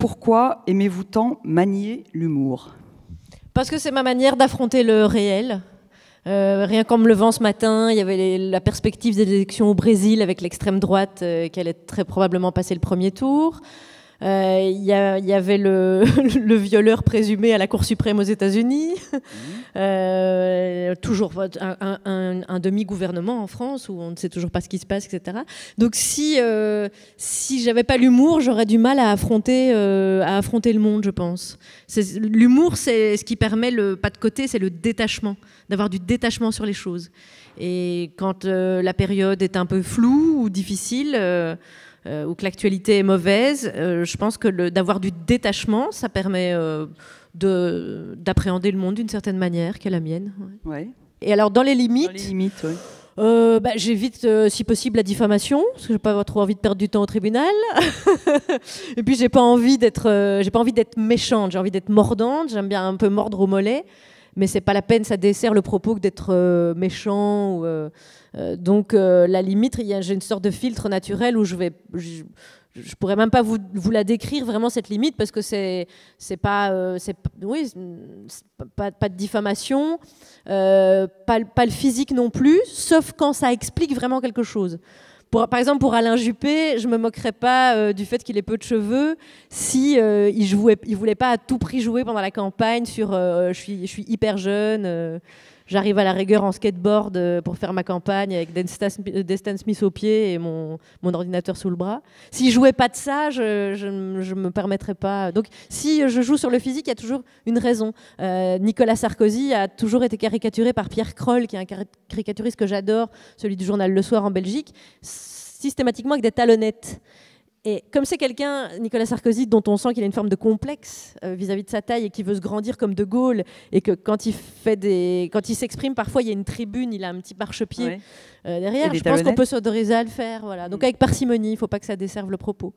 Pourquoi aimez-vous tant manier l'humour? Parce que c'est ma manière d'affronter le réel. Rien qu'en me levant ce matin, il y avait la perspective des élections au Brésil avec l'extrême droite qui allait très probablement passer le premier tour. Il y avait le violeur présumé à la Cour suprême aux États-Unis. Toujours un demi-gouvernement en France où on ne sait toujours pas ce qui se passe, etc. Donc si j'avais pas l'humour, j'aurais du mal à affronter le monde, je pense. L'humour, c'est ce qui permet le pas de côté, c'est le détachement, d'avoir du détachement sur les choses. Et quand la période est un peu floue ou difficile, ou que l'actualité est mauvaise, je pense que d'avoir du détachement, ça permet d'appréhender le monde d'une certaine manière, qui est la mienne. Ouais. Ouais. Et alors, dans les limites, ouais. J'évite, si possible, la diffamation, parce que je n'ai pas trop envie de perdre du temps au tribunal. Et puis, j'ai pas envie d'être méchante, j'ai envie d'être mordante, j'aime bien un peu mordre au mollet, mais c'est pas la peine, ça dessert le propos que d'être méchant. Donc, la limite, j'ai une sorte de filtre naturel où je pourrais même pas vous la décrire vraiment, cette limite, parce que c'est pas de diffamation, pas le physique non plus, sauf quand ça explique vraiment quelque chose. Par exemple, pour Alain Juppé, je me moquerais pas du fait qu'il ait peu de cheveux si il voulait pas à tout prix jouer pendant la campagne sur je suis hyper jeune, j'arrive à la rigueur en skateboard pour faire ma campagne avec Stan Smith au pied et mon ordinateur sous le bras. S'il jouait pas de ça, je me permettrais pas. Donc si je joue sur le physique, il y a toujours une raison. Nicolas Sarkozy a toujours été caricaturé par Pierre Kroll, qui est un caricaturiste que j'adore, celui du journal Le Soir en Belgique, systématiquement avec des talonnettes. Et comme c'est quelqu'un, Nicolas Sarkozy, dont on sent qu'il a une forme de complexe vis-à-vis de sa taille et qui veut se grandir comme De Gaulle, et que quand il s'exprime, parfois il y a une tribune, il a un petit marchepied derrière. Je pense qu'on peut s'autoriser à le faire. Voilà. Donc avec parcimonie, il ne faut pas que ça desserve le propos.